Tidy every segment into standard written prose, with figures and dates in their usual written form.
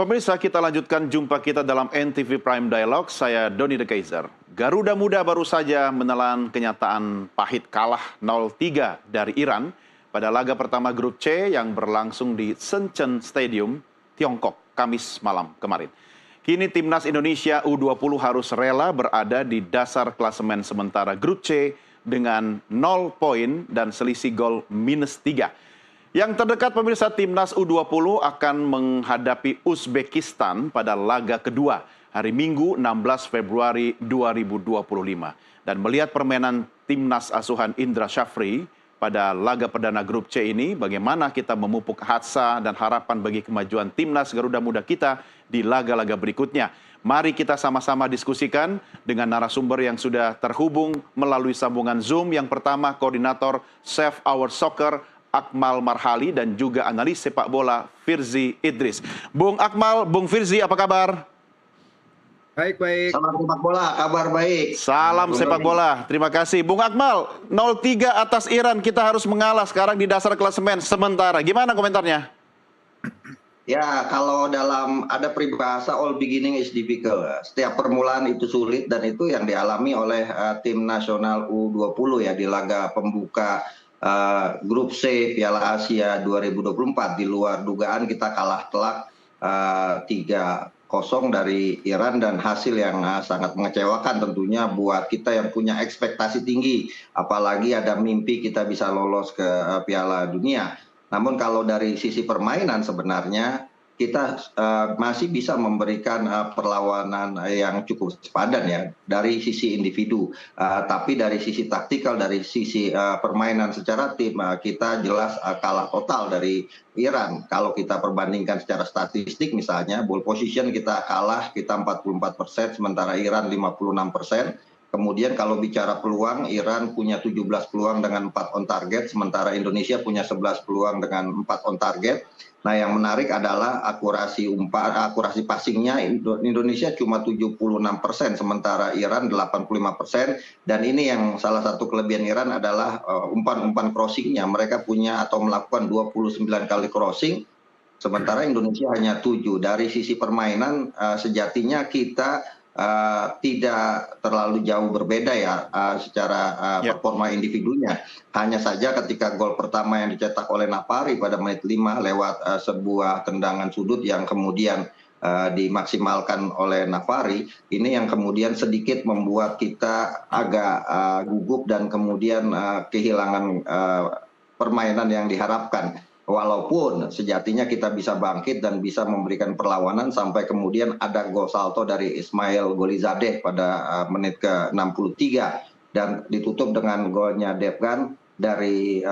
Pemirsa, kita lanjutkan jumpa kita dalam NTV Prime Dialogue. Saya Doni The Kaiser. Garuda Muda baru saja menelan kenyataan pahit kalah 0-3 dari Iran pada laga pertama grup C yang berlangsung di Shenzhen Stadium, Tiongkok, Kamis malam kemarin. Kini timnas Indonesia U20 harus rela berada di dasar klasemen sementara grup C dengan 0 poin dan selisih gol -3. Yang terdekat pemirsa, timnas U20 akan menghadapi Uzbekistan pada laga kedua hari Minggu 16 Februari 2025. Dan melihat permainan timnas asuhan Indra Syafri pada laga perdana grup C ini, bagaimana kita memupuk asa dan harapan bagi kemajuan timnas Garuda Muda kita di laga-laga berikutnya. Mari kita sama-sama diskusikan dengan narasumber yang sudah terhubung melalui sambungan Zoom. Yang pertama, koordinator Save Our Soccer Akmal Marhali dan juga analis sepak bola Firzi Idris. Bung Akmal, Bung Firzi, apa kabar? Baik. Salam sepak bola, kabar baik. Salam sepak bola, terima kasih. Bung Akmal, 0-3 atas Iran, kita harus mengalah sekarang di dasar klasemen sementara. Gimana komentarnya? Ya, kalau dalam ada peribahasa all beginning is difficult. Setiap permulaan itu sulit dan itu yang dialami oleh tim nasional U20 ya di laga pembuka grup C Piala Asia 2024. Di luar dugaan kita kalah telak 3-0 dari Iran dan hasil yang sangat mengecewakan tentunya buat kita yang punya ekspektasi tinggi, apalagi ada mimpi kita bisa lolos ke Piala Dunia. Namun kalau dari sisi permainan sebenarnya kita masih bisa memberikan perlawanan yang cukup sepadan ya dari sisi individu. Tapi dari sisi taktikal, dari sisi permainan secara tim, kita jelas kalah total dari Iran. Kalau kita perbandingkan secara statistik misalnya, ball position kita kalah, kita 44%, sementara Iran 56%. Kemudian kalau bicara peluang, Iran punya 17 peluang dengan 4 on target, sementara Indonesia punya 11 peluang dengan 4 on target. Nah, yang menarik adalah akurasi passingnya Indonesia cuma 76%, sementara Iran 85%. Dan ini yang salah satu kelebihan Iran adalah umpan-umpan crossingnya. Mereka punya atau melakukan 29 kali crossing, sementara Indonesia hanya 7. Dari sisi permainan sejatinya kita tidak terlalu jauh berbeda ya secara performa individunya. Hanya saja ketika gol pertama yang dicetak oleh Nafari pada menit 5 lewat sebuah tendangan sudut yang kemudian dimaksimalkan oleh Nafari, ini yang kemudian sedikit membuat kita agak gugup dan kemudian kehilangan permainan yang diharapkan. Walaupun sejatinya kita bisa bangkit dan bisa memberikan perlawanan sampai kemudian ada gol salto dari Ismail Golizadeh pada menit ke-63 dan ditutup dengan golnya Devgan dari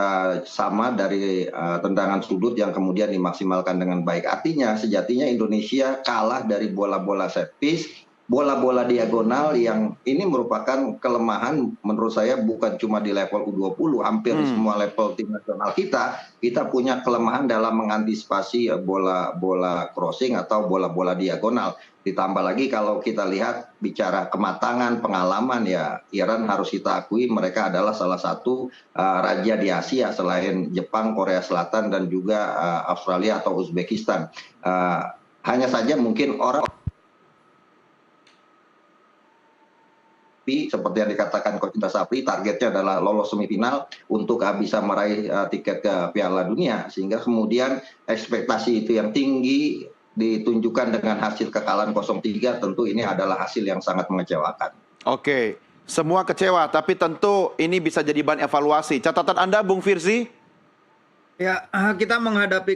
tendangan sudut yang kemudian dimaksimalkan dengan baik. Artinya sejatinya Indonesia kalah dari bola-bola set piece, bola-bola diagonal yang ini merupakan kelemahan menurut saya bukan cuma di level U20, hampir di semua level tim nasional kita punya kelemahan dalam mengantisipasi bola-bola crossing atau bola-bola diagonal. Ditambah lagi kalau kita lihat bicara kematangan, pengalaman ya Iran harus kita akui mereka adalah salah satu raja di Asia selain Jepang, Korea Selatan dan juga Australia atau Uzbekistan. Hanya saja mungkin orang seperti yang dikatakan Coach Indra Syafri, targetnya adalah lolos semifinal untuk bisa meraih tiket ke Piala Dunia. Sehingga kemudian ekspektasi itu yang tinggi ditunjukkan dengan hasil kekalahan 0-3, tentu ini adalah hasil yang sangat mengecewakan. Oke, semua kecewa, tapi tentu ini bisa jadi bahan evaluasi. Catatan Anda, Bung Firzi? Ya, kita menghadapi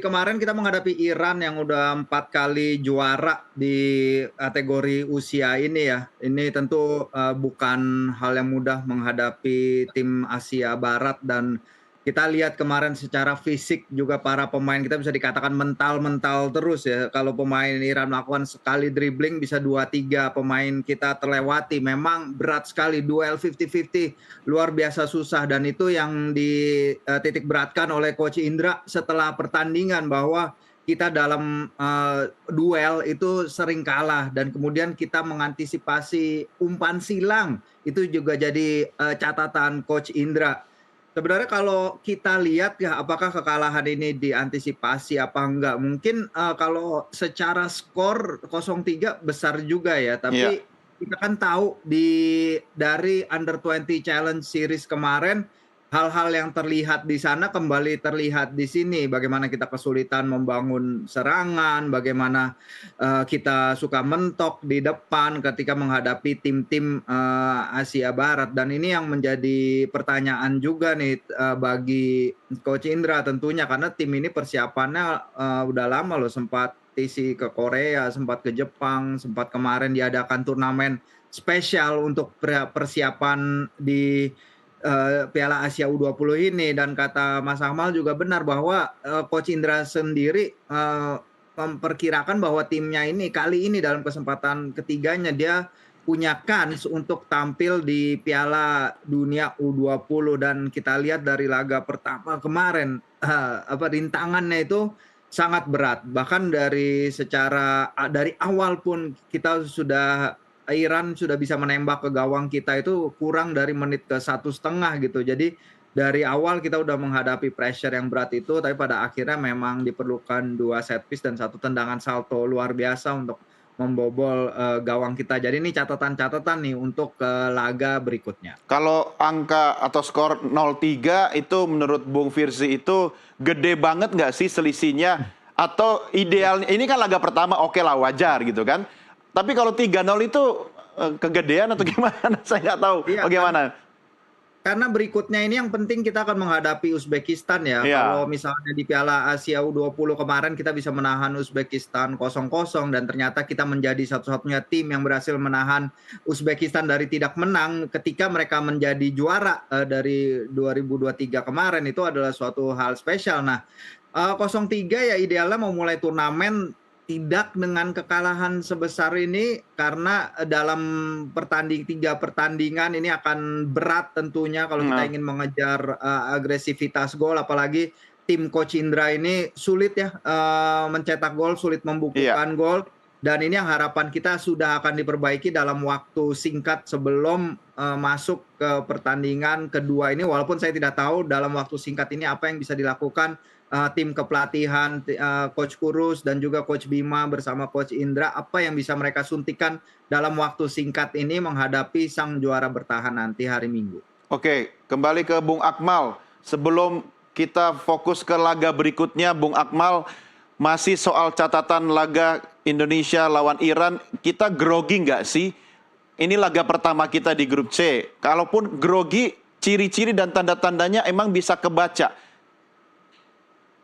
Iran yang udah 4 kali juara di kategori usia ini ya. Ini tentu bukan hal yang mudah menghadapi tim Asia Barat dan kita lihat kemarin secara fisik juga para pemain kita bisa dikatakan mental terus ya. Kalau pemain Iran melakukan sekali dribbling bisa 2-3 pemain kita terlewati. Memang berat sekali, duel 50-50 luar biasa susah dan itu yang dititik beratkan oleh Coach Indra setelah pertandingan bahwa kita dalam duel itu sering kalah dan kemudian kita mengantisipasi umpan silang itu juga jadi catatan Coach Indra. Sebenarnya kalau kita lihat ya, apakah kekalahan ini diantisipasi apa enggak, mungkin, kalau secara skor 0-3 besar juga ya, Iya. tapi kita kan tahu dari Under-20 Challenge Series kemarin, hal-hal yang terlihat di sana kembali terlihat di sini. Bagaimana kita kesulitan membangun serangan, bagaimana kita suka mentok di depan ketika menghadapi tim-tim Asia Barat, dan ini yang menjadi pertanyaan juga nih bagi Coach Indra tentunya, karena tim ini persiapannya udah lama loh, sempat TC ke Korea, sempat ke Jepang, sempat kemarin diadakan turnamen spesial untuk persiapan di Piala Asia U20 ini. Dan kata Mas Akmal juga benar bahwa Coach Indra sendiri memperkirakan bahwa timnya ini kali ini dalam kesempatan ketiganya dia punya kans untuk tampil di Piala Dunia U20, dan kita lihat dari laga pertama kemarin rintangannya itu sangat berat. Bahkan dari awal pun kita Iran sudah bisa menembak ke gawang kita itu kurang dari menit ke 1,5 gitu. Jadi dari awal kita udah menghadapi pressure yang berat itu, tapi pada akhirnya memang diperlukan 2 set piece dan 1 tendangan salto luar biasa untuk membobol gawang kita. Jadi ini catatan-catatan nih untuk laga berikutnya. Kalau angka atau skor 0-3 itu menurut Bung Firzi itu gede banget nggak sih selisihnya? Atau idealnya, ini kan laga pertama oke lah, wajar gitu kan. Tapi kalau 3-0 itu kegedean atau gimana? Saya nggak tahu Iya, bagaimana. karena berikutnya ini yang penting kita akan menghadapi Uzbekistan ya. Iya. Kalau misalnya di Piala Asia U20 kemarin kita bisa menahan Uzbekistan 0-0, dan ternyata kita menjadi satu-satunya tim yang berhasil menahan Uzbekistan dari tidak menang ketika mereka menjadi juara dari 2023 kemarin, itu adalah suatu hal spesial. Nah, 0-3 ya idealnya mau mulai turnamen tidak dengan kekalahan sebesar ini, karena dalam 3 pertandingan ini akan berat tentunya kalau kita ingin mengejar agresivitas gol, apalagi tim Coach Indra ini sulit ya mencetak gol, sulit membukukan gol, dan ini yang harapan kita sudah akan diperbaiki dalam waktu singkat sebelum masuk ke pertandingan kedua ini, walaupun saya tidak tahu dalam waktu singkat ini apa yang bisa dilakukan tim kepelatihan Coach Kurus dan juga Coach Bima bersama Coach Indra, apa yang bisa mereka suntikan dalam waktu singkat ini menghadapi sang juara bertahan nanti hari Minggu. Oke, kembali ke Bung Akmal. Sebelum kita fokus ke laga berikutnya, Bung Akmal, masih soal catatan laga Indonesia lawan Iran, kita grogi nggak sih? Ini laga pertama kita di grup C. Kalaupun grogi, ciri-ciri dan tanda-tandanya emang bisa kebaca.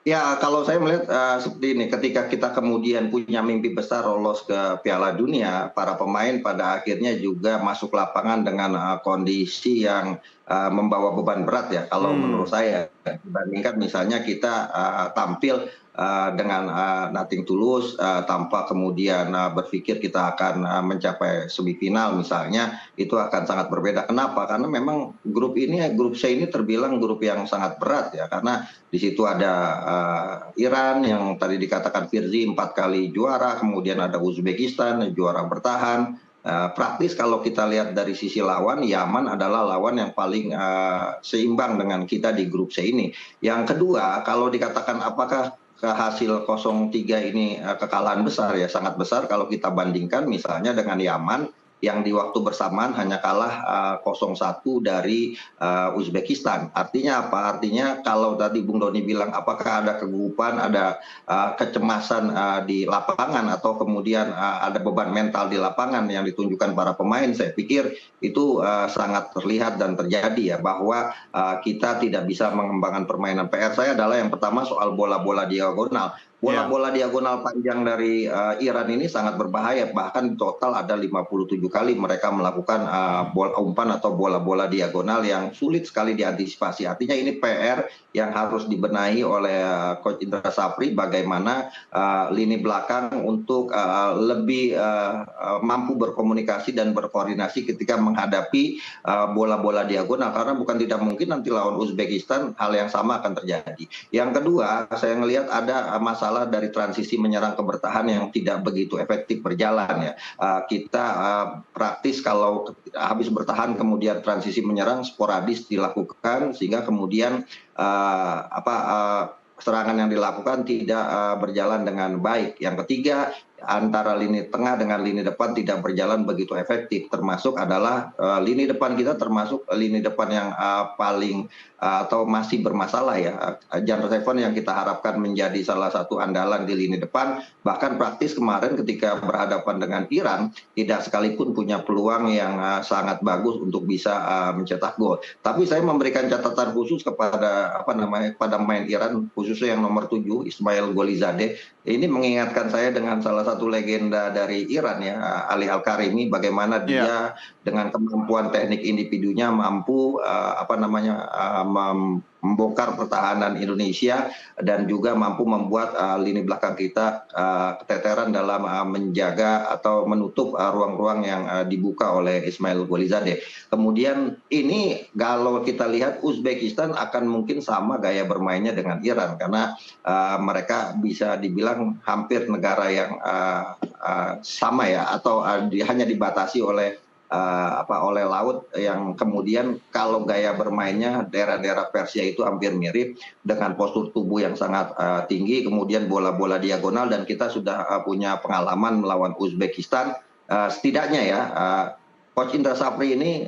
Ya, kalau saya melihat seperti ini, ketika kita kemudian punya mimpi besar lolos ke Piala Dunia, para pemain pada akhirnya juga masuk lapangan dengan kondisi yang membawa beban berat ya. Kalau menurut saya, dibandingkan misalnya kita tampil dengan nothing tulus, tanpa kemudian berpikir kita akan mencapai semifinal misalnya, itu akan sangat berbeda. Kenapa? Karena memang grup C ini terbilang grup yang sangat berat ya, karena di situ ada Iran yang tadi dikatakan Firzi 4 kali juara, kemudian ada Uzbekistan juara bertahan. Praktis kalau kita lihat dari sisi lawan, Yaman adalah lawan yang paling seimbang dengan kita di grup C ini. Yang kedua, kalau dikatakan apakah hasil 0-3 ini kekalahan besar ya, sangat besar kalau kita bandingkan misalnya dengan Yaman yang di waktu bersamaan hanya kalah 0-1 dari Uzbekistan. Artinya apa? Artinya kalau tadi Bung Doni bilang apakah ada kegugupan, ada kecemasan di lapangan, atau kemudian ada beban mental di lapangan yang ditunjukkan para pemain, saya pikir itu sangat terlihat dan terjadi ya, bahwa kita tidak bisa mengembangkan permainan. PR saya adalah yang pertama soal bola-bola diagonal. Bola-bola diagonal panjang dari Iran ini sangat berbahaya, bahkan total ada 57 kali mereka melakukan bola umpan atau bola-bola diagonal yang sulit sekali diantisipasi. Artinya ini PR yang harus dibenahi oleh Coach Indra Safri, bagaimana lini belakang untuk lebih mampu berkomunikasi dan berkoordinasi ketika menghadapi bola-bola diagonal, karena bukan tidak mungkin nanti lawan Uzbekistan hal yang sama akan terjadi. Yang kedua, saya melihat ada masalah masalah dari transisi menyerang ke bertahan yang tidak begitu efektif berjalan ya. Kita praktis kalau habis bertahan kemudian transisi menyerang sporadis dilakukan sehingga kemudian serangan yang dilakukan tidak berjalan dengan baik. Yang ketiga, antara lini tengah dengan lini depan tidak berjalan begitu efektif, termasuk adalah lini depan kita termasuk lini depan yang paling atau masih bermasalah ya. Jan Revan yang kita harapkan menjadi salah satu andalan di lini depan, bahkan praktis kemarin ketika berhadapan dengan Iran tidak sekalipun punya peluang yang sangat bagus untuk bisa mencetak gol. Tapi saya memberikan catatan khusus kepada kepada pemain Iran, khususnya yang nomor 7 Ismail Golizadeh. Ini mengingatkan saya dengan salah satu legenda dari Iran ya, Ali Al-Karimi, bagaimana dia dengan kemampuan teknik individunya mampu membongkar pertahanan Indonesia dan juga mampu membuat lini belakang kita keteteran dalam menjaga atau menutup ruang-ruang yang dibuka oleh Ismail Golizadeh. Kemudian ini kalau kita lihat Uzbekistan akan mungkin sama gaya bermainnya dengan Iran karena mereka bisa dibilang hampir negara yang sama ya, atau hanya dibatasi oleh oleh laut yang kemudian kalau gaya bermainnya daerah-daerah Persia itu hampir mirip dengan postur tubuh yang sangat tinggi, kemudian bola-bola diagonal, dan kita sudah punya pengalaman melawan Uzbekistan. Setidaknya ya, Coach Indra Safri ini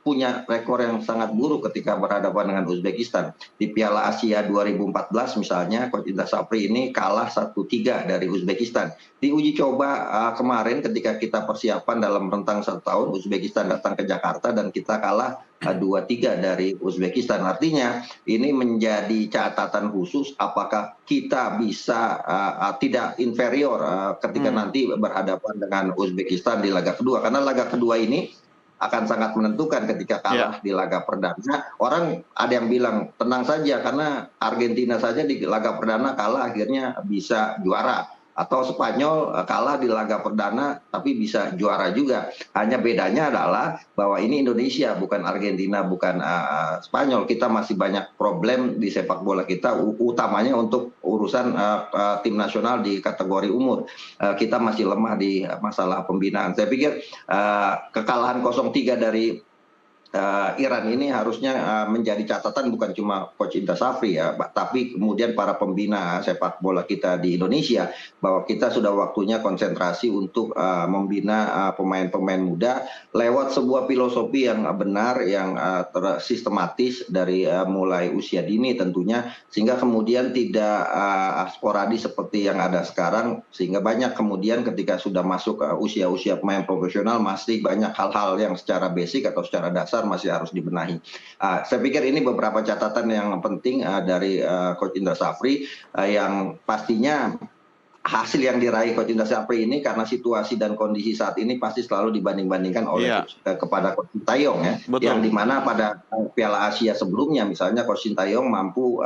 punya rekor yang sangat buruk ketika berhadapan dengan Uzbekistan. Di Piala Asia 2014 misalnya, Coach Indra Safri ini kalah 1-3 dari Uzbekistan. Di uji coba kemarin ketika kita persiapan dalam rentang 1 tahun, Uzbekistan datang ke Jakarta dan kita kalah 2-3 dari Uzbekistan. Artinya ini menjadi catatan khusus apakah kita bisa tidak inferior ketika nanti berhadapan dengan Uzbekistan di laga kedua. Karena laga kedua ini akan sangat menentukan ketika kalah di laga perdana. Orang ada yang bilang tenang saja karena Argentina saja di laga perdana kalah akhirnya bisa juara. Atau Spanyol kalah di laga perdana tapi bisa juara juga. Hanya bedanya adalah bahwa ini Indonesia, bukan Argentina, bukan Spanyol. Kita masih banyak problem di sepak bola kita, utamanya untuk urusan tim nasional di kategori umur. Kita masih lemah di masalah pembinaan. Saya pikir kekalahan 0-3 dari Iran ini harusnya menjadi catatan bukan cuma Coach Indra Safri ya, tapi kemudian para pembina sepak bola kita di Indonesia, bahwa kita sudah waktunya konsentrasi untuk membina pemain-pemain muda lewat sebuah filosofi yang benar, yang sistematis dari mulai usia dini tentunya, sehingga kemudian tidak sporadis seperti yang ada sekarang, sehingga banyak kemudian ketika sudah masuk usia-usia pemain profesional masih banyak hal-hal yang secara basic atau secara dasar masih harus dibenahi. Saya pikir ini beberapa catatan yang penting dari Coach Indra Safri, yang pastinya hasil yang diraih Coach Indra Safri ini karena situasi dan kondisi saat ini pasti selalu dibanding-bandingkan oleh kepada Coach Sintayong ya. Betul. Yang dimana pada Piala Asia sebelumnya misalnya Coach Sintayong mampu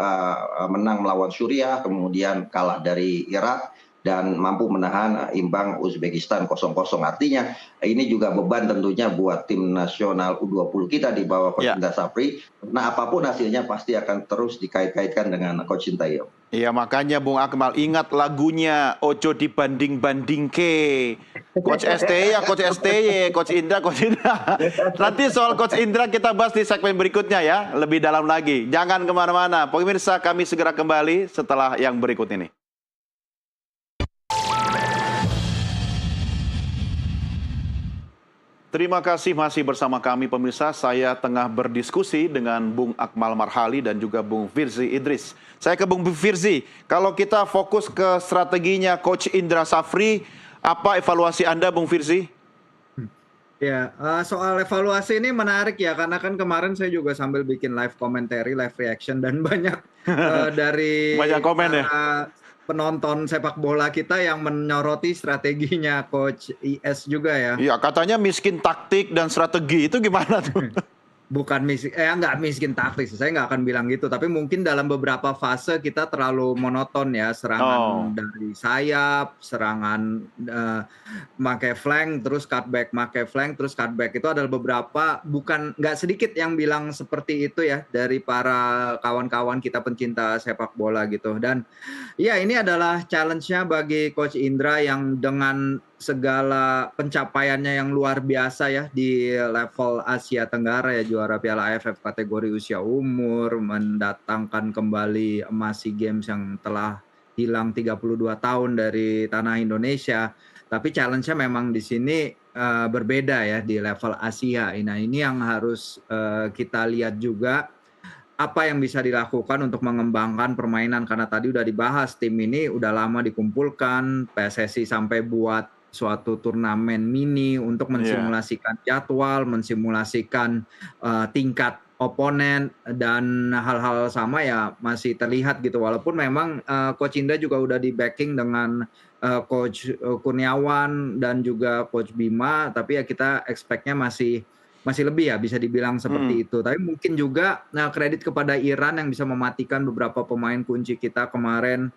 menang melawan Suriah, kemudian kalah dari Irak, dan mampu menahan imbang Uzbekistan 0-0. Artinya ini juga beban tentunya buat tim nasional U20 kita di bawah Coach Indra Safri. Nah, apapun hasilnya pasti akan terus dikait-kaitkan dengan Coach Sintayong. Iya, makanya Bung Akmal ingat lagunya Ojo dibanding-banding ke Coach STY ya Coach STY, Coach Indra, Coach Indra. Nanti soal Coach Indra kita bahas di segmen berikutnya ya, lebih dalam lagi. Jangan kemana-mana. Pemirsa, kami segera kembali setelah yang berikut ini. Terima kasih masih bersama kami pemirsa. Saya tengah berdiskusi dengan Bung Akmal Marhali dan juga Bung Firzi Idris. Saya ke Bung Firzi, kalau kita fokus ke strateginya Coach Indra Safri, apa evaluasi Anda Bung Firzi? Ya, soal evaluasi ini menarik ya, karena kan kemarin saya juga sambil bikin live commentary, live reaction, dan banyak dari banyak komen ya? Penonton sepak bola kita yang menyoroti strateginya Coach IS juga ya. Iya, katanya miskin taktik dan strategi, itu gimana tuh? Bukan nggak miskin taktis, saya nggak akan bilang gitu. Tapi mungkin dalam beberapa fase kita terlalu monoton ya, serangan Oh, dari sayap, serangan pakai flank, terus cutback, pakai flank, terus cutback. Itu adalah beberapa, bukan nggak sedikit yang bilang seperti itu ya dari para kawan-kawan kita pencinta sepak bola gitu. Dan ya, ini adalah challenge-nya bagi Coach Indra yang dengan segala pencapaiannya yang luar biasa ya di level Asia Tenggara ya, juara Piala AFF kategori usia umur, mendatangkan kembali emas SEA Games yang telah hilang 32 tahun dari tanah Indonesia. Tapi challenge-nya memang di sini berbeda ya di level Asia. Nah, ini yang harus kita lihat juga apa yang bisa dilakukan untuk mengembangkan permainan, karena tadi udah dibahas tim ini udah lama dikumpulkan, PSSI sampai buat suatu turnamen mini untuk iya. mensimulasikan jadwal, mensimulasikan tingkat oponen, dan hal-hal sama ya masih terlihat gitu, walaupun memang Coach Indra juga udah di backing dengan Coach Kurniawan dan juga Coach Bima, tapi ya kita expect-nya masih lebih ya, bisa dibilang Mm. seperti itu. Tapi mungkin juga kredit kepada Iran yang bisa mematikan beberapa pemain kunci kita kemarin.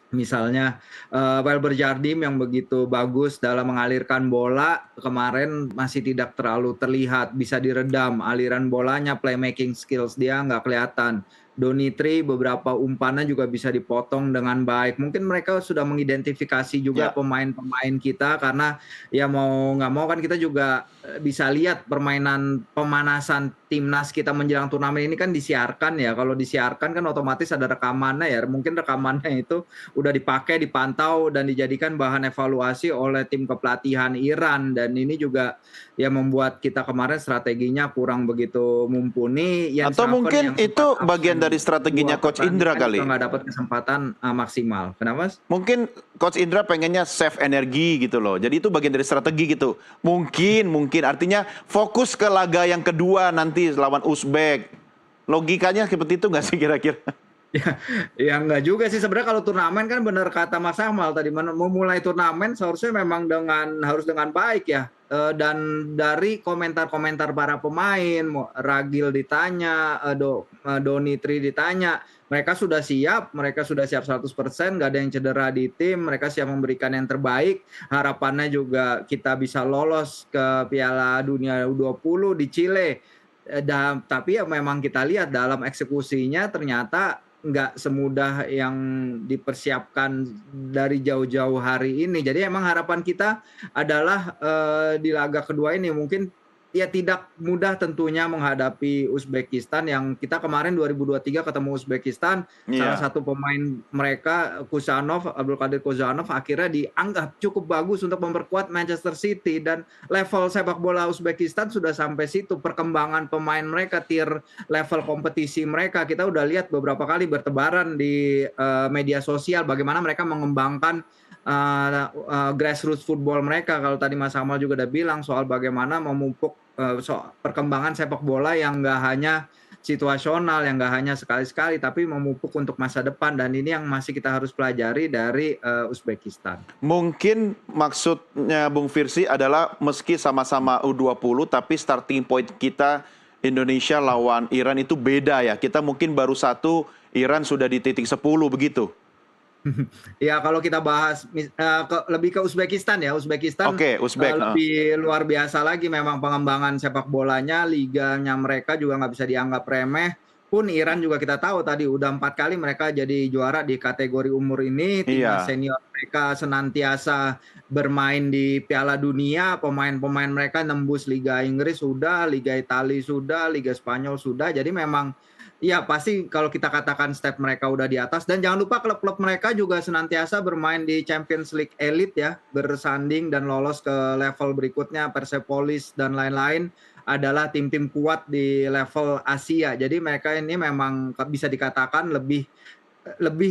Misalnya Welber Jardim yang begitu bagus dalam mengalirkan bola, kemarin masih tidak terlalu terlihat, bisa diredam aliran bolanya, playmaking skills dia nggak kelihatan. Donitri beberapa umpannya juga bisa dipotong dengan baik. Mungkin mereka sudah mengidentifikasi juga Ya, pemain-pemain kita, karena ya mau nggak mau kan kita juga bisa lihat permainan pemanasan timnas kita menjelang turnamen ini kan disiarkan ya. Kalau disiarkan kan otomatis ada rekamannya ya. Mungkin rekamannya itu udah dipakai, dipantau, dan dijadikan bahan evaluasi oleh tim kepelatihan Iran. Dan ini juga ya membuat kita kemarin strateginya kurang begitu mumpuni. Jens atau Haven mungkin yang sempat itu bagian dari absen strateginya 2 Coach Indra pertandingan juga kali. nggak dapat kesempatan maksimal. Kenapa, Mas? Mungkin Coach Indra pengennya save energi gitu loh. Jadi itu bagian dari strategi gitu. Mungkin artinya fokus ke laga yang kedua nanti lawan Uzbek. Logikanya seperti itu nggak sih kira-kira? Ya, ya enggak juga sih sebenarnya. Kalau turnamen kan benar kata Mas Amal tadi, memulai turnamen seharusnya memang harus dengan baik ya. Dan dari komentar-komentar para pemain, Ragil ditanya, Donitri ditanya, mereka sudah siap 100%, nggak ada yang cedera di tim, mereka siap memberikan yang terbaik. Harapannya juga kita bisa lolos ke Piala Dunia U20 di Chile. Tapi ya memang kita lihat dalam eksekusinya ternyata nggak semudah yang dipersiapkan dari jauh-jauh hari ini. Jadi emang harapan kita adalah di laga kedua ini mungkin ya tidak mudah tentunya menghadapi Uzbekistan, yang kita kemarin 2023 ketemu Uzbekistan, salah Iya. satu pemain mereka Abdulkadir Kozanov akhirnya dianggap cukup bagus untuk memperkuat Manchester City, dan level sepak bola Uzbekistan sudah sampai situ. Perkembangan pemain mereka, tier level kompetisi mereka, kita udah lihat beberapa kali bertebaran di media sosial bagaimana mereka mengembangkan grassroots football mereka. Kalau tadi Mas Amal juga udah bilang soal bagaimana memupuk perkembangan sepak bola yang nggak hanya situasional, yang nggak hanya sekali-sekali, tapi memupuk untuk masa depan. Dan ini yang masih kita harus pelajari dari Uzbekistan. Mungkin maksudnya Bung Firsi adalah meski sama-sama U20 tapi starting point kita Indonesia lawan Iran itu beda ya. Kita mungkin baru satu, Iran sudah di titik 10 begitu. Ya, kalau kita bahas lebih ke Uzbekistan ya. Uzbekistan Oke, Uzbek. lebih luar biasa lagi memang pengembangan sepak bolanya, liganya mereka juga nggak bisa dianggap remeh. Pun Iran juga kita tahu tadi udah 4 kali mereka jadi juara di kategori umur ini. Timnas Iya. senior mereka senantiasa bermain di Piala Dunia. Pemain-pemain mereka nembus Liga Inggris sudah, Liga Italia sudah, Liga Spanyol sudah. Jadi memang ya pasti kalau kita katakan step mereka udah di atas. Dan jangan lupa klub-klub mereka juga senantiasa bermain di Champions League Elite ya, bersanding dan lolos ke level berikutnya. Persepolis dan lain-lain adalah tim-tim kuat di level Asia. Jadi mereka ini memang bisa dikatakan lebih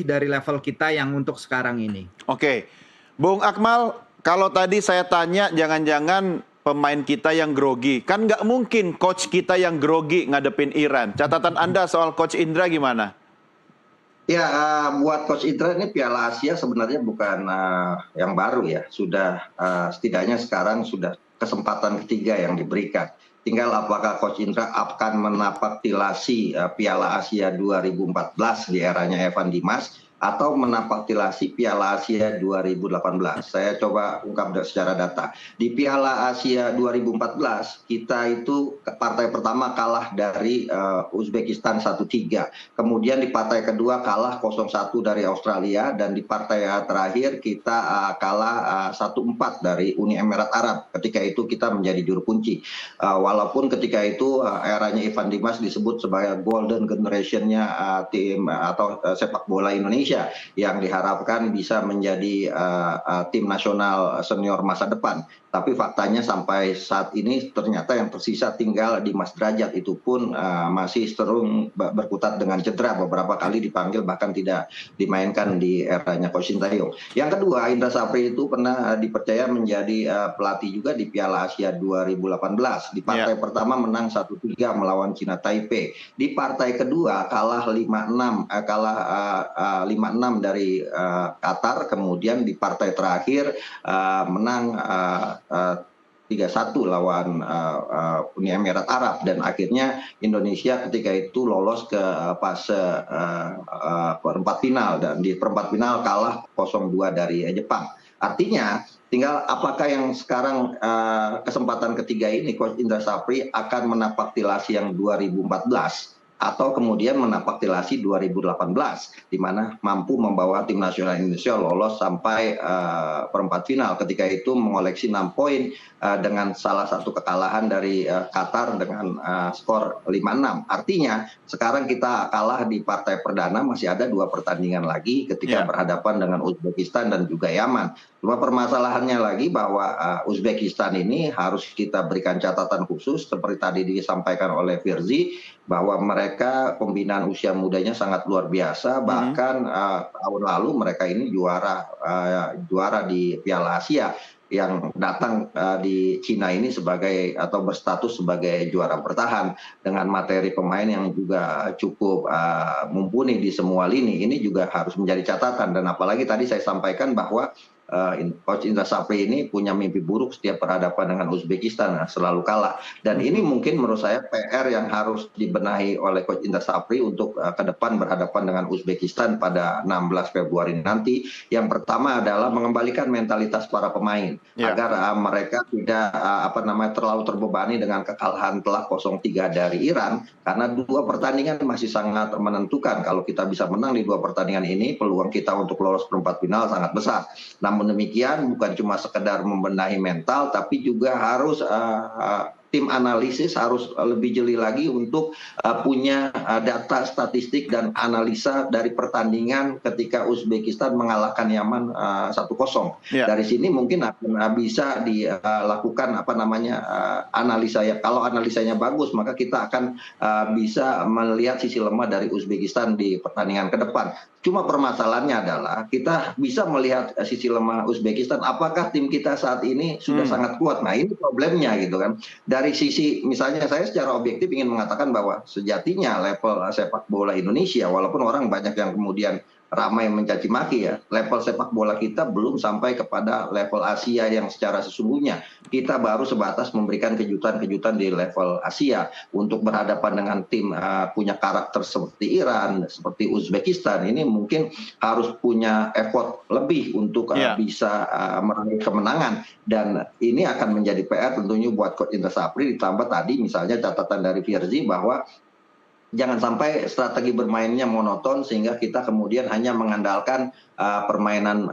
dari level kita yang untuk sekarang ini. Oke. Bung Akmal, kalau tadi saya tanya jangan-jangan pemain kita yang grogi. Kan nggak mungkin coach kita yang grogi ngadepin Iran. Catatan Anda soal Coach Indra gimana? Ya, buat Coach Indra ini Piala Asia sebenarnya bukan yang baru ya. Sudah setidaknya sekarang sudah kesempatan ketiga yang diberikan. tinggal apakah Coach Indra akan menapaktilasi Piala Asia 2014 di eranya Evan Dimas atau menapaktilasi Piala Asia 2018. Saya coba ungkap secara data. Di Piala Asia 2014, kita itu partai pertama kalah dari Uzbekistan 1-3. Kemudian di partai kedua kalah 0-1 dari Australia, dan di partai terakhir kita kalah 1-4 dari Uni Emirat Arab. Ketika itu kita menjadi juru kunci. Walaupun ketika itu eranya Evan Dimas disebut sebagai golden generation-nya tim atau sepak bola Indonesia, yang diharapkan bisa menjadi tim nasional senior masa depan. Tapi faktanya sampai saat ini ternyata yang tersisa tinggal Dimas Derajat, itu pun masih sering berkutat dengan cedera, beberapa kali dipanggil bahkan tidak dimainkan di eranya Coach Sintayong. Yang kedua, Indra Safri itu pernah dipercaya menjadi pelatih juga di Piala Asia 2018. Di partai pertama menang 1-3 melawan Cina Taipei. Di partai kedua kalah 5-6 dari Qatar. Kemudian di partai terakhir menang 3-1 lawan Uni Emirat Arab, dan akhirnya Indonesia ketika itu lolos ke fase perempat final, dan di perempat final kalah 0-2 dari Jepang. Artinya tinggal apakah yang sekarang kesempatan ketiga ini Coach Indra Safri akan menapaktilasi yang 2014 atau kemudian menapaktilasi 2018, di mana mampu membawa tim nasional Indonesia lolos sampai perempat final, ketika itu mengoleksi 6 poin dengan salah satu kekalahan dari Qatar dengan skor 5-6. Artinya sekarang kita kalah di partai perdana, masih ada 2 pertandingan lagi ketika berhadapan dengan Uzbekistan dan juga Yaman. Cuma permasalahannya lagi bahwa Uzbekistan ini harus kita berikan catatan khusus seperti tadi disampaikan oleh Firzi, bahwa mereka pembinaan usia mudanya sangat luar biasa. Bahkan tahun lalu mereka ini juara di Piala Asia, yang datang di Cina ini sebagai atau berstatus sebagai juara bertahan dengan materi pemain yang juga cukup mumpuni di semua lini. Ini juga harus menjadi catatan, dan apalagi tadi saya sampaikan bahwa Coach Indra Safri ini punya mimpi buruk setiap berhadapan dengan Uzbekistan, selalu kalah. Dan ini mungkin menurut saya PR yang harus dibenahi oleh Coach Indra Safri untuk ke depan berhadapan dengan Uzbekistan pada 16 Februari nanti. Yang pertama adalah mengembalikan mentalitas para pemain agar mereka tidak terlalu terbebani dengan kekalahan telak 0-3 dari Iran, karena 2 pertandingan masih sangat menentukan. Kalau kita bisa menang di 2 pertandingan ini, peluang kita untuk lolos perempat final sangat besar. Namun demikian, bukan cuma sekedar membenahi mental, tapi juga harus tim analisis harus lebih jeli lagi untuk punya data statistik dan analisa dari pertandingan ketika Uzbekistan mengalahkan Yaman 1-0. Dari sini mungkin akan bisa dilakukan analisa ya. Kalau analisanya bagus, maka kita akan bisa melihat sisi lemah dari Uzbekistan di pertandingan ke depan. Cuma permasalahannya adalah kita bisa melihat sisi lemah Uzbekistan. Apakah tim kita saat ini sudah sangat kuat? Nah, ini problemnya gitu kan. Dari sisi misalnya saya secara objektif ingin mengatakan bahwa sejatinya level sepak bola Indonesia, walaupun orang banyak yang kemudian ramai mencaci maki ya, level sepak bola kita belum sampai kepada level Asia yang secara sesungguhnya. Kita baru sebatas memberikan kejutan-kejutan di level Asia untuk berhadapan dengan tim punya karakter seperti Iran, seperti Uzbekistan. Ini mungkin harus punya effort lebih untuk bisa meraih kemenangan, dan ini akan menjadi PR tentunya buat Coach Indra Safri. Ditambah tadi misalnya catatan dari Firzi bahwa jangan sampai strategi bermainnya monoton sehingga kita kemudian hanya mengandalkan permainan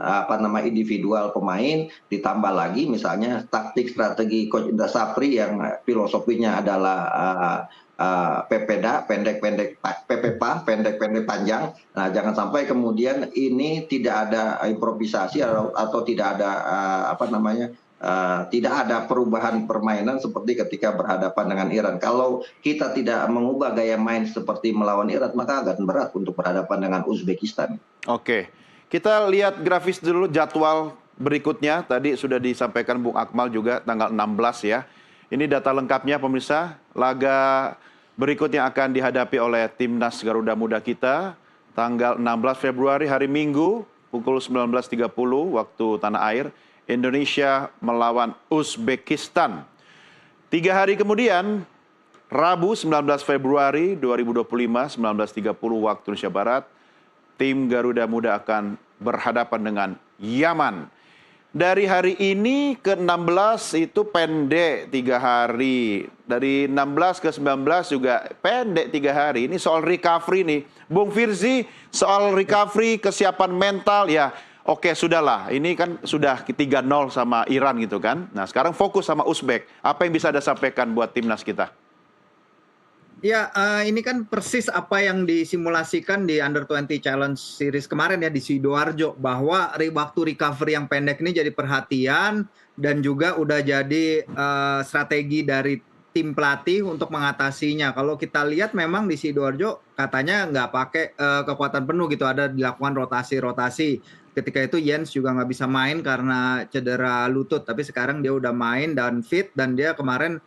individual pemain, ditambah lagi misalnya taktik strategi Coach Indra Safri yang filosofinya adalah PPDA, pendek-pendek, PPPA, pendek-pendek panjang. Nah, jangan sampai kemudian ini tidak ada improvisasi atau tidak ada tidak ada perubahan permainan seperti ketika berhadapan dengan Iran. Kalau kita tidak mengubah gaya main seperti melawan Iran, maka agak berat untuk berhadapan dengan Uzbekistan. Oke, kita lihat grafis dulu jadwal berikutnya. Tadi sudah disampaikan Bung Akmal juga tanggal 16 ya. Ini data lengkapnya pemirsa. Laga berikutnya akan dihadapi oleh Timnas Garuda Muda kita tanggal 16 Februari hari Minggu pukul 19.30 waktu tanah air. Indonesia melawan Uzbekistan. 3 hari kemudian, Rabu 19 Februari 2025, 19.30 waktu Indonesia Barat, tim Garuda Muda akan berhadapan dengan Yaman. Dari hari ini ke 16 itu pendek 3 hari. Dari 16 ke 19 juga pendek 3 hari. Ini soal recovery nih. Bung Firzi, soal recovery, kesiapan mental, ya oke sudahlah. Ini kan sudah 3-0 sama Iran gitu kan. Nah sekarang fokus sama Uzbek. Apa yang bisa Anda sampaikan buat timnas kita? Ya, ini kan persis apa yang disimulasikan di Under 20 Challenge Series kemarin ya di Sidoarjo, bahwa waktu recovery yang pendek ini jadi perhatian dan juga udah jadi strategi dari tim pelatih untuk mengatasinya. Kalau kita lihat memang di Sidoarjo katanya nggak pakai kekuatan penuh gitu, ada dilakukan rotasi-rotasi. Ketika itu Jens juga nggak bisa main karena cedera lutut, tapi sekarang dia udah main dan fit, dan dia kemarin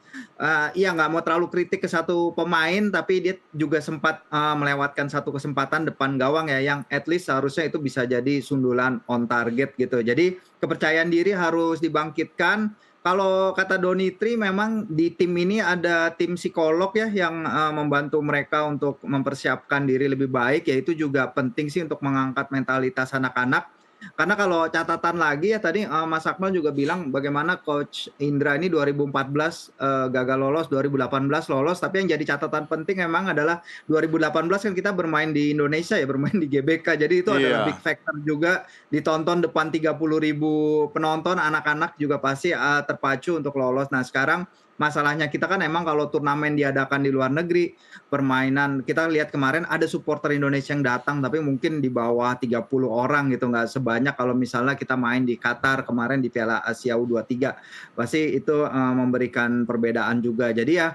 ya nggak mau terlalu kritik ke satu pemain, tapi dia juga sempat melewatkan satu kesempatan depan gawang ya, yang at least seharusnya itu bisa jadi sundulan on target gitu. Jadi kepercayaan diri harus dibangkitkan. Kalau kata Donitri, memang di tim ini ada tim psikolog ya yang membantu mereka untuk mempersiapkan diri lebih baik, yaitu juga penting sih untuk mengangkat mentalitas anak-anak. Karena kalau catatan lagi ya tadi Mas Akmal juga bilang bagaimana Coach Indra ini 2014 gagal lolos, 2018 lolos, tapi yang jadi catatan penting memang adalah 2018 kan kita bermain di Indonesia ya, bermain di GBK, jadi itu adalah big factor juga, ditonton depan 30.000 penonton, anak-anak juga pasti terpacu untuk lolos. Nah sekarang masalahnya kita kan emang kalau turnamen diadakan di luar negeri, permainan kita lihat kemarin ada supporter Indonesia yang datang tapi mungkin di bawah 30 orang gitu, nggak sebanyak kalau misalnya kita main di Qatar kemarin di Piala Asia U23. Pasti itu memberikan perbedaan juga. Jadi ya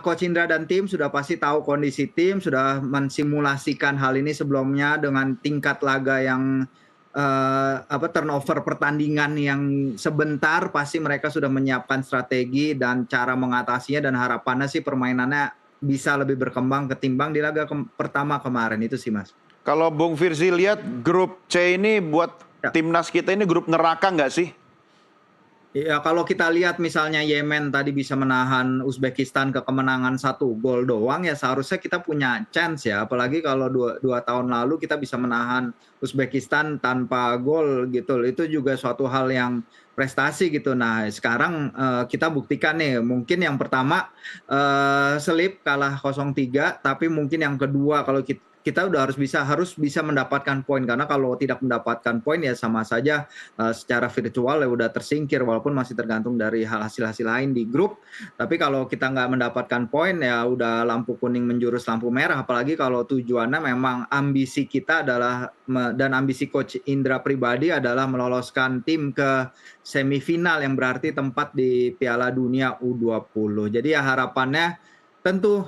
Coach Indra dan tim sudah pasti tahu kondisi tim, sudah mensimulasikan hal ini sebelumnya dengan tingkat laga yang turnover pertandingan yang sebentar, pasti mereka sudah menyiapkan strategi dan cara mengatasinya, dan harapannya sih permainannya bisa lebih berkembang ketimbang di laga pertama kemarin itu sih Mas. Kalau Bung Firzi lihat grup C ini buat timnas kita ini grup neraka nggak sih? Ya kalau kita lihat misalnya Yemen tadi bisa menahan Uzbekistan ke kemenangan 1 gol doang, ya seharusnya kita punya chance ya. Apalagi kalau dua tahun lalu kita bisa menahan Uzbekistan tanpa gol gitu. Itu juga suatu hal yang prestasi gitu. Nah sekarang kita buktikan nih, mungkin yang pertama selip kalah 0-3, tapi mungkin yang kedua kalau kita udah harus bisa mendapatkan poin, karena kalau tidak mendapatkan poin ya sama saja secara virtual ya udah tersingkir, walaupun masih tergantung dari hasil-hasil lain di grup. Tapi kalau kita nggak mendapatkan poin ya udah lampu kuning menjurus lampu merah, apalagi kalau tujuannya memang ambisi kita adalah dan ambisi Coach Indra pribadi adalah meloloskan tim ke semifinal, yang berarti tempat di Piala Dunia U20. Jadi ya harapannya tentu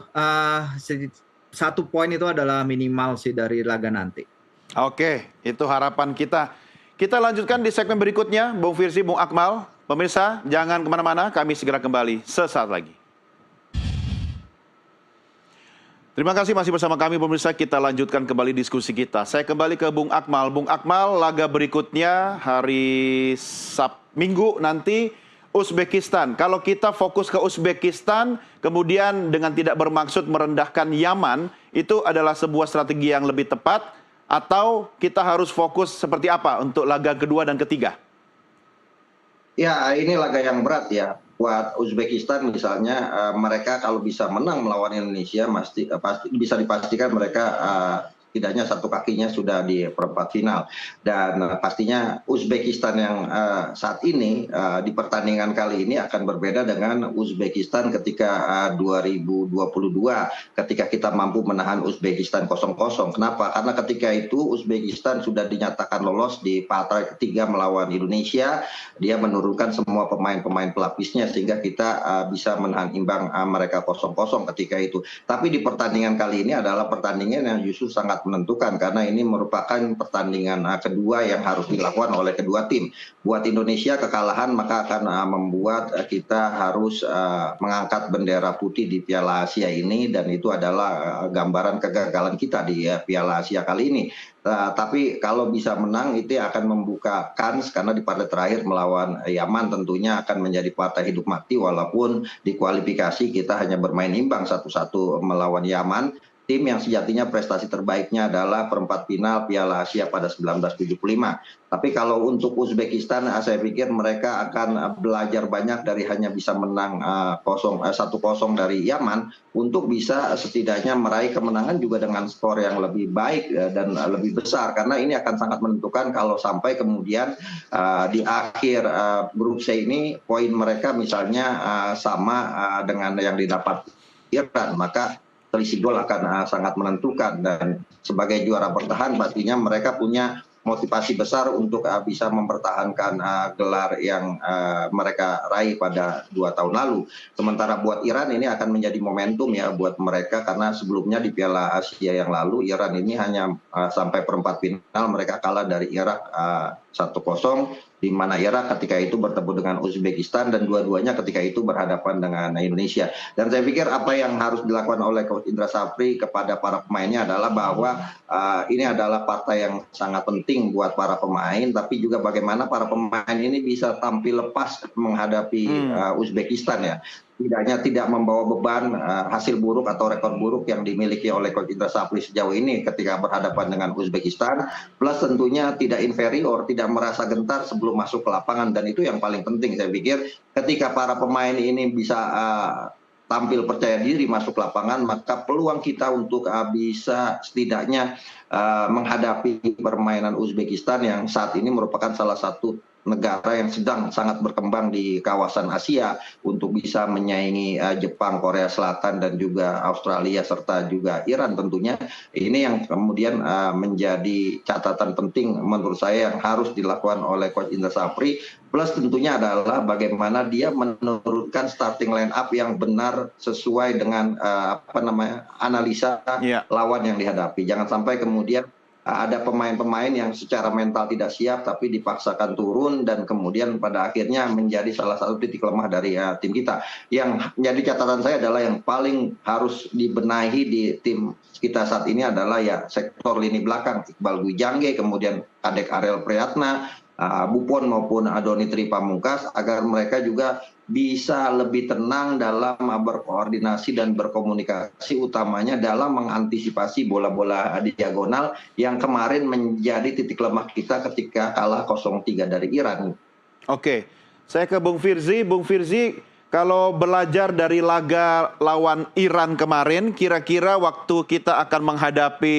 1 poin itu adalah minimal sih dari laga nanti. Oke, itu harapan kita. Kita lanjutkan di segmen berikutnya, Bung Firzi, Bung Akmal. Pemirsa, jangan kemana-mana, kami segera kembali sesaat lagi. Terima kasih masih bersama kami pemirsa, kita lanjutkan kembali diskusi kita. Saya kembali ke Bung Akmal. Bung Akmal, laga berikutnya hari Minggu nanti Uzbekistan. Kalau kita fokus ke Uzbekistan, kemudian dengan tidak bermaksud merendahkan Yaman, itu adalah sebuah strategi yang lebih tepat, atau kita harus fokus seperti apa untuk laga kedua dan ketiga? Ya, ini laga yang berat ya. Buat Uzbekistan misalnya, mereka kalau bisa menang melawan Indonesia, pasti bisa dipastikan mereka setidaknya 1 kakinya sudah di perempat final. Dan pastinya Uzbekistan yang saat ini di pertandingan kali ini akan berbeda dengan Uzbekistan ketika 2022 ketika kita mampu menahan Uzbekistan 0-0. Kenapa? Karena ketika itu Uzbekistan sudah dinyatakan lolos di partai ketiga melawan Indonesia. Dia menurunkan semua pemain-pemain pelapisnya sehingga kita bisa menahan imbang mereka 0-0 ketika itu. Tapi di pertandingan kali ini adalah pertandingan yang justru sangat sangat menentukan karena ini merupakan pertandingan kedua yang harus dilakukan oleh kedua tim. Buat Indonesia kekalahan maka akan membuat kita harus mengangkat bendera putih di Piala Asia ini, dan itu adalah gambaran kegagalan kita di Piala Asia kali ini. Tapi kalau bisa menang itu akan membuka kans, karena di partai terakhir melawan Yaman tentunya akan menjadi partai hidup mati, walaupun di kualifikasi kita hanya bermain imbang 1-1 melawan Yaman, tim yang sejatinya prestasi terbaiknya adalah perempat final Piala Asia pada 1975. Tapi kalau untuk Uzbekistan, saya pikir mereka akan belajar banyak dari hanya bisa menang 1-0 dari Yaman, untuk bisa setidaknya meraih kemenangan juga dengan skor yang lebih baik dan lebih besar, karena ini akan sangat menentukan kalau sampai kemudian di akhir grup C ini poin mereka misalnya sama dengan yang didapat Iran, maka selisih gol akan sangat menentukan, dan sebagai juara bertahan pastinya mereka punya motivasi besar untuk bisa mempertahankan gelar yang mereka raih pada 2 tahun lalu. Sementara buat Iran ini akan menjadi momentum ya buat mereka, karena sebelumnya di Piala Asia yang lalu Iran ini hanya sampai perempat final, mereka kalah dari Irak 1-0, di mana Irak ketika itu bertemu dengan Uzbekistan dan dua-duanya ketika itu berhadapan dengan Indonesia. Dan saya pikir apa yang harus dilakukan oleh Coach Indra Safri kepada para pemainnya adalah bahwa ini adalah partai yang sangat penting buat para pemain, tapi juga bagaimana para pemain ini bisa tampil lepas menghadapi Uzbekistan ya. Tidaknya tidak membawa beban hasil buruk atau rekor buruk yang dimiliki oleh Coach Indra Safri sejauh ini ketika berhadapan dengan Uzbekistan, plus tentunya tidak inferior, tidak merasa gentar sebelum masuk ke lapangan, dan itu yang paling penting. Saya pikir ketika para pemain ini bisa tampil percaya diri masuk lapangan, maka peluang kita untuk bisa setidaknya menghadapi permainan Uzbekistan yang saat ini merupakan salah satu negara yang sedang sangat berkembang di kawasan Asia untuk bisa menyaingi Jepang, Korea Selatan, dan juga Australia, serta juga Iran tentunya. Ini yang kemudian menjadi catatan penting menurut saya yang harus dilakukan oleh Coach Indra Safri. Plus tentunya adalah bagaimana dia menurunkan starting line up yang benar sesuai dengan analisa lawan yang dihadapi. Jangan sampai kemudian ada pemain-pemain yang secara mental tidak siap tapi dipaksakan turun, dan kemudian pada akhirnya menjadi salah satu titik lemah dari tim kita. Yang menjadi catatan saya adalah yang paling harus dibenahi di tim kita saat ini adalah ya sektor lini belakang, Iqbal Gwijangge, kemudian Kadek Ariel Priyatna, Buffon maupun Doni Tri Pamungkas, agar mereka juga bisa lebih tenang dalam berkoordinasi dan berkomunikasi, utamanya dalam mengantisipasi bola-bola diagonal yang kemarin menjadi titik lemah kita ketika kalah 0-3 dari Iran. Oke, saya ke Bung Firzi. Bung Firzi, kalau belajar dari laga lawan Iran kemarin, kira-kira waktu kita akan menghadapi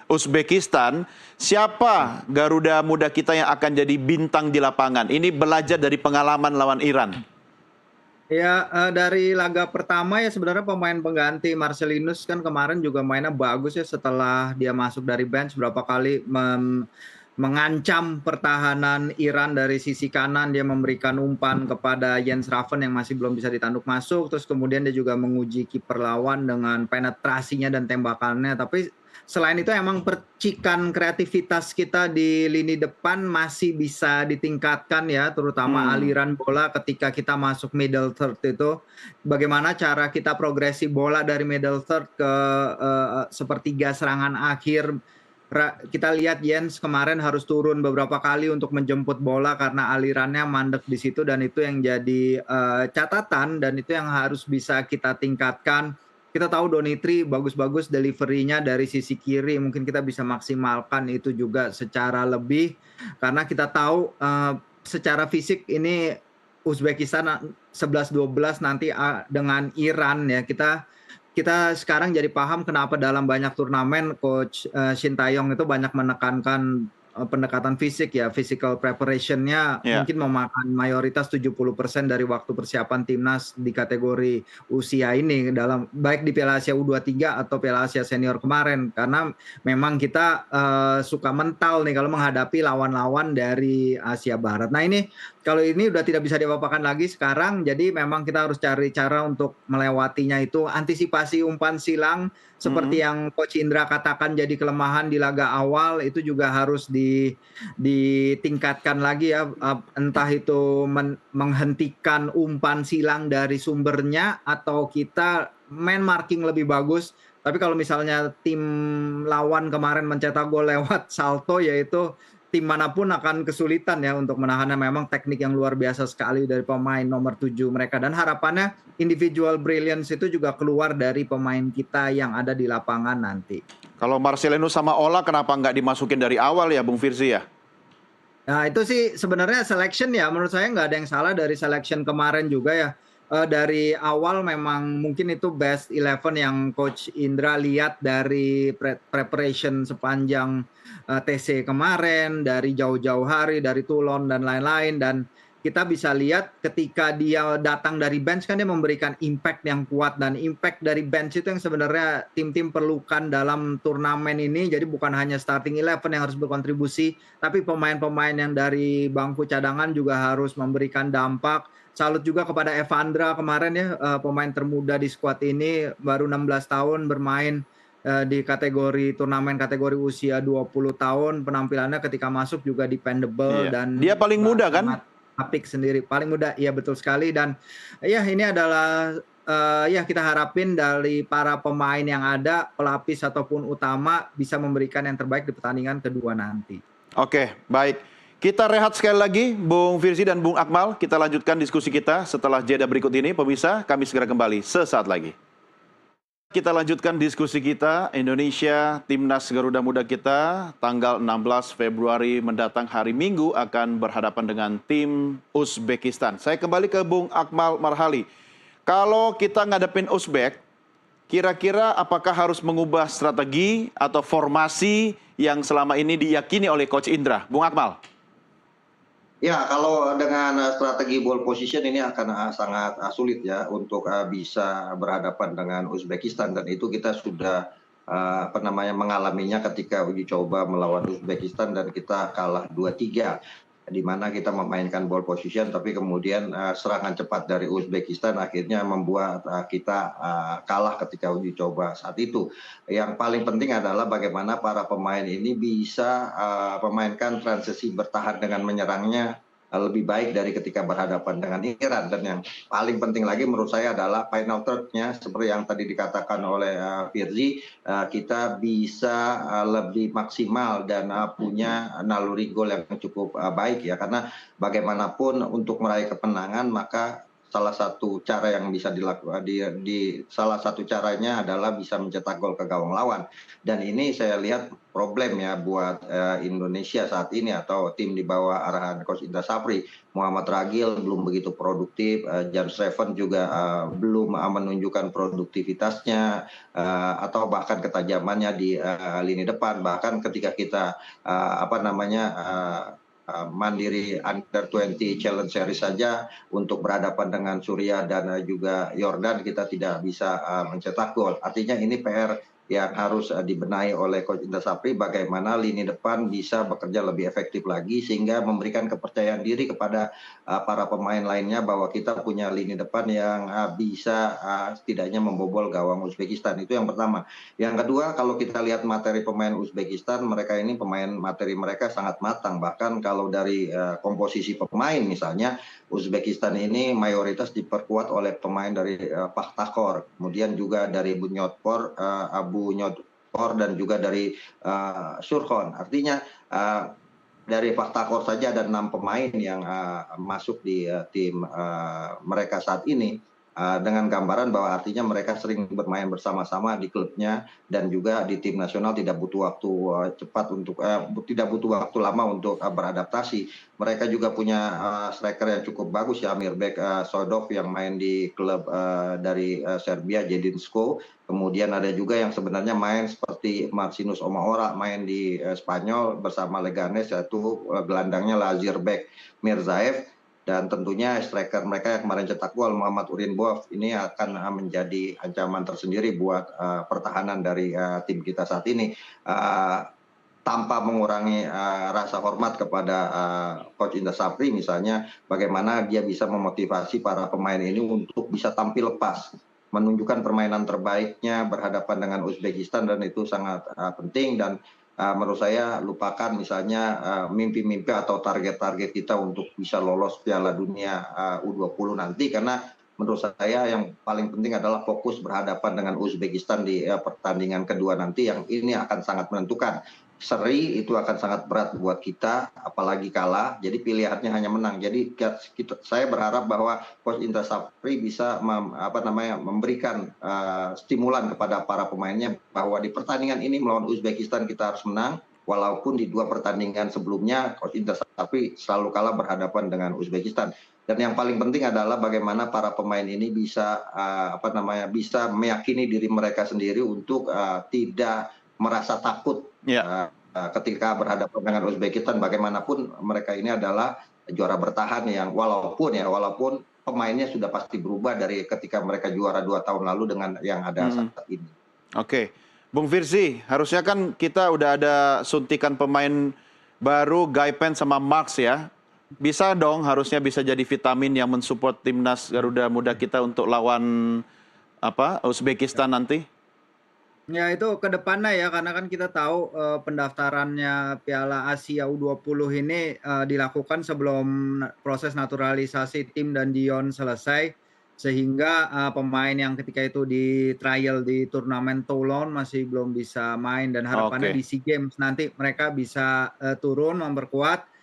Uzbekistan, siapa Garuda Muda kita yang akan jadi bintang di lapangan? Ini belajar dari pengalaman lawan Iran. Ya, dari laga pertama ya sebenarnya pemain pengganti Marcelinus kan kemarin juga mainnya bagus ya, setelah dia masuk dari bench berapa kali mengancam pertahanan Iran dari sisi kanan. Dia memberikan umpan kepada Jens Raven yang masih belum bisa ditanduk masuk, terus kemudian dia juga menguji kiper lawan dengan penetrasinya dan tembakannya. Tapi selain itu emang percikan kreativitas kita di lini depan masih bisa ditingkatkan ya, terutama aliran bola ketika kita masuk middle third itu. Bagaimana cara kita progresi bola dari middle third ke sepertiga serangan akhir. Kita lihat Jens kemarin harus turun beberapa kali untuk menjemput bola karena alirannya mandek di situ, dan itu yang jadi catatan, dan itu yang harus bisa kita tingkatkan. Kita tahu Doni Tri bagus-bagus delivery-nya dari sisi kiri, mungkin kita bisa maksimalkan itu juga secara lebih, karena kita tahu secara fisik ini Uzbekistan 11-12 nanti dengan Iran ya. Kita sekarang jadi paham kenapa dalam banyak turnamen Coach Shin Taeyong itu banyak menekankan pendekatan fisik ya, physical preparation-nya Ya. mungkin memakan mayoritas 70% dari waktu persiapan timnas di kategori usia ini dalam baik di Piala Asia U23 atau Piala Asia Senior kemarin, karena memang kita suka mental nih kalau menghadapi lawan-lawan dari Asia Barat. Nah ini kalau ini udah tidak bisa diapa-apakan lagi sekarang, jadi memang kita harus cari cara untuk melewatinya itu. Antisipasi umpan silang seperti yang Coach Indra katakan jadi kelemahan di laga awal, itu juga harus ditingkatkan lagi ya, entah itu menghentikan umpan silang dari sumbernya atau kita man marking lebih bagus. Tapi kalau misalnya tim lawan kemarin mencetak gol lewat salto, yaitu tim manapun akan kesulitan ya untuk menahannya. Memang teknik yang luar biasa sekali dari pemain nomor 7 mereka, dan harapannya individual brilliance itu juga keluar dari pemain kita yang ada di lapangan nanti. Kalau Marcelino sama Ola kenapa nggak dimasukin dari awal ya Bung Firzi ya? Nah itu sih sebenarnya selection ya, menurut saya nggak ada yang salah dari selection kemarin juga ya. Dari awal memang mungkin itu best 11 yang Coach Indra lihat dari preparation sepanjang TC kemarin, dari jauh-jauh hari, dari Toulon dan lain-lain, dan kita bisa lihat ketika dia datang dari bench kan dia memberikan impact yang kuat, dan impact dari bench itu yang sebenarnya tim-tim perlukan dalam turnamen ini. Jadi bukan hanya starting 11 yang harus berkontribusi, tapi pemain-pemain yang dari bangku cadangan juga harus memberikan dampak. Salut juga kepada Evandra kemarin ya, pemain termuda di skuad ini, baru 16 tahun bermain di kategori turnamen kategori usia 20 tahun. Penampilannya ketika masuk juga dependable dan Dia paling muda kan? sangat apik sendiri, paling muda, iya betul sekali. Dan ya ini adalah ya kita harapin dari para pemain yang ada, pelapis ataupun utama, bisa memberikan yang terbaik di pertandingan kedua nanti. Oke, baik. Kita rehat sekali lagi, Bung Firzi dan Bung Akmal. Kita lanjutkan diskusi kita setelah jeda berikut ini. Pemirsa, kami segera kembali sesaat lagi. Kita lanjutkan diskusi kita. Indonesia, Timnas Garuda Muda kita, tanggal 16 Februari mendatang hari Minggu akan berhadapan dengan tim Uzbekistan. Saya kembali ke Bung Akmal Marhali. Kalau kita ngadepin Uzbek, kira-kira apakah harus mengubah strategi atau formasi yang selama ini diyakini oleh Coach Indra? Bung Akmal. Ya, kalau dengan strategi ball position ini akan sangat sulit ya untuk bisa berhadapan dengan Uzbekistan, dan itu kita sudah mengalaminya ketika uji coba melawan Uzbekistan dan kita kalah 2-3, di mana kita memainkan ball position tapi kemudian serangan cepat dari Uzbekistan akhirnya membuat kita kalah ketika uji coba saat itu. Yang paling penting adalah bagaimana para pemain ini bisa memainkan transisi bertahan dengan menyerangnya lebih baik dari ketika berhadapan dengan Iran. Dan yang paling penting lagi menurut saya adalah final third-nya, seperti yang tadi dikatakan oleh Firzi, kita bisa lebih maksimal dan punya naluri gol yang cukup baik ya, karena bagaimanapun untuk meraih kemenangan maka salah satu cara yang bisa dilakukan salah satu caranya adalah bisa mencetak gol ke gawang lawan, dan ini saya lihat problem ya buat Indonesia saat ini atau tim di bawah arahan Coach Indra Safri. Muhammad Ragil belum begitu produktif, Jan Schreven juga belum menunjukkan produktivitasnya atau bahkan ketajamannya di lini depan. Bahkan ketika kita Mandiri Under 20 Challenge Series saja untuk berhadapan dengan Suriah dan juga Yordan kita tidak bisa mencetak gol. Artinya ini PR yang harus dibenahi oleh Coach Indra Safri, bagaimana lini depan bisa bekerja lebih efektif lagi sehingga memberikan kepercayaan diri kepada para pemain lainnya bahwa kita punya lini depan yang bisa setidaknya membobol gawang Uzbekistan. Itu yang pertama. Yang kedua, kalau kita lihat materi pemain Uzbekistan, mereka ini materi mereka sangat matang. Bahkan kalau dari komposisi pemain misalnya, Uzbekistan ini mayoritas diperkuat oleh pemain dari Pakhtakor, kemudian juga dari Abu Nyodpor dan juga dari Surkhon. Artinya dari Pakhtakor saja ada 6 pemain yang masuk di tim mereka saat ini. dengan gambaran bahwa artinya mereka sering bermain bersama-sama di klubnya dan juga di tim nasional tidak butuh waktu tidak butuh waktu lama untuk beradaptasi. Mereka juga punya striker yang cukup bagus ya, Mirbek Sodov yang main di klub dari Serbia, Jedinsko. Kemudian ada juga yang sebenarnya main seperti Marcinus Omaora main di Spanyol bersama Leganes, yaitu gelandangnya Lazirbek Mirzaev. Dan tentunya striker mereka yang kemarin cetak gol Muhammad Urinbov ini akan menjadi ancaman tersendiri buat pertahanan dari tim kita saat ini. Tanpa mengurangi rasa hormat kepada Coach Indra Sapri misalnya, bagaimana dia bisa memotivasi para pemain ini untuk bisa tampil pas, menunjukkan permainan terbaiknya berhadapan dengan Uzbekistan, dan itu sangat penting. Dan menurut saya lupakan misalnya mimpi-mimpi atau target-target kita untuk bisa lolos Piala Dunia U20 nanti, karena menurut saya yang paling penting adalah fokus berhadapan dengan Uzbekistan di pertandingan kedua nanti, yang ini akan sangat menentukan. Seri itu akan sangat berat buat kita, apalagi kalah. Jadi pilihannya hanya menang. Jadi saya berharap bahwa Coach Indra Sapri bisa memberikan stimulan kepada para pemainnya bahwa di pertandingan ini melawan Uzbekistan kita harus menang. Walaupun di 2 pertandingan sebelumnya Coach Indra Sapri selalu kalah berhadapan dengan Uzbekistan. Dan yang paling penting adalah bagaimana para pemain ini bisa bisa meyakini diri mereka sendiri untuk tidak merasa takut ketika berhadapan dengan Uzbekistan. Bagaimanapun mereka ini adalah juara bertahan yang walaupun pemainnya sudah pasti berubah dari ketika mereka juara 2 tahun lalu dengan yang ada saat ini. Oke. Bung Firzi, harusnya kan kita udah ada suntikan pemain baru, Gaipen sama Marks ya. Bisa dong, harusnya bisa jadi vitamin yang mensupport timnas Garuda Muda kita untuk lawan Uzbekistan nanti. Ya itu ke depannya ya, karena kan kita tahu pendaftarannya Piala Asia U20 ini dilakukan sebelum proses naturalisasi tim dan Dion selesai, sehingga pemain yang ketika itu di trial di turnamen Toulon masih belum bisa main, dan harapannya di SEA Games nanti mereka bisa turun memperkuat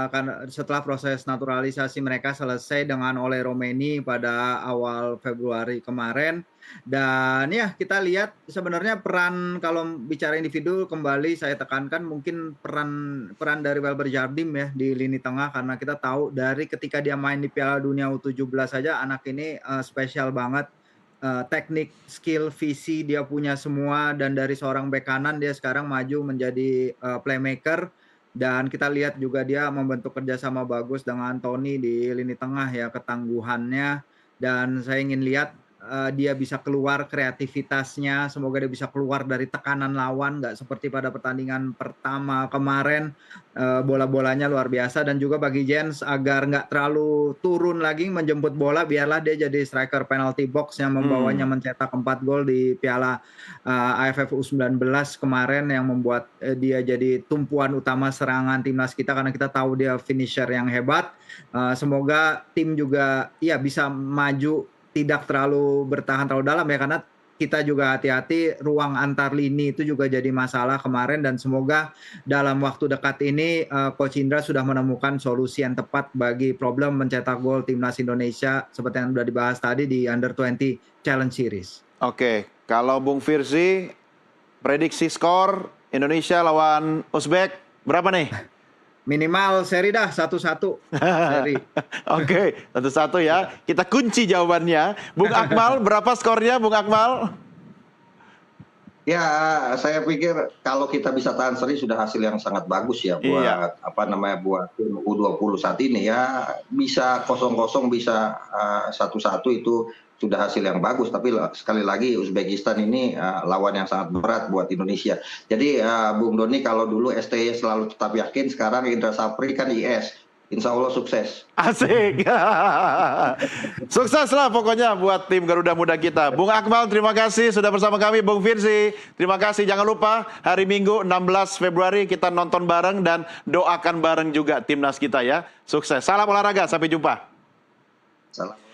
karena setelah proses naturalisasi mereka selesai dengan Ole Romeni pada awal Februari kemarin. Dan ya kita lihat sebenarnya peran, kalau bicara individu kembali saya tekankan mungkin peran dari Welber Jardim ya di lini tengah, karena kita tahu dari ketika dia main di Piala Dunia U17 saja anak ini spesial banget. Teknik, skill, visi dia punya semua, dan dari seorang bek kanan dia sekarang maju menjadi playmaker. Dan kita lihat juga dia membentuk kerjasama bagus dengan Tony di lini tengah ya, ketangguhannya. Dan saya ingin lihat dia bisa keluar kreativitasnya, semoga dia bisa keluar dari tekanan lawan, nggak seperti pada pertandingan pertama kemarin. Bola-bolanya luar biasa, dan juga bagi Jens agar nggak terlalu turun lagi menjemput bola, biarlah dia jadi striker penalty box yang membawanya mencetak 4 gol di Piala AFF U19 kemarin, yang membuat dia jadi tumpuan utama serangan timnas kita, karena kita tahu dia finisher yang hebat. Semoga tim juga ya bisa maju, tidak terlalu bertahan terlalu dalam ya, karena kita juga hati-hati ruang antar lini itu juga jadi masalah kemarin. Dan semoga dalam waktu dekat ini Coach Indra sudah menemukan solusi yang tepat bagi problem mencetak gol timnas Indonesia seperti yang sudah dibahas tadi di Under-20 Challenge Series. Oke, kalau Bung Firzi, prediksi skor Indonesia lawan Uzbek berapa nih? Minimal seri dah 1-1. Seri. Oke, 1-1 ya. Kita kunci jawabannya. Bung Akmal, berapa skornya Bung Akmal? Ya, saya pikir kalau kita bisa tahan seri sudah hasil yang sangat bagus ya buat buat tim U20 saat ini ya. Bisa 0-0, bisa 1-1 itu sudah hasil yang bagus. Tapi sekali lagi Uzbekistan ini lawan yang sangat berat buat Indonesia. Jadi Bung Doni, kalau dulu STY selalu tetap yakin, sekarang Indra Sapri kan IS. Insya Allah sukses. Asik. Sukses lah pokoknya buat tim Garuda Muda kita. Bung Akmal, terima kasih sudah bersama kami. Bung Firzi, terima kasih. Jangan lupa hari Minggu 16 Februari kita nonton bareng dan doakan bareng juga timnas kita ya. Sukses. Salam olahraga, sampai jumpa. Salam.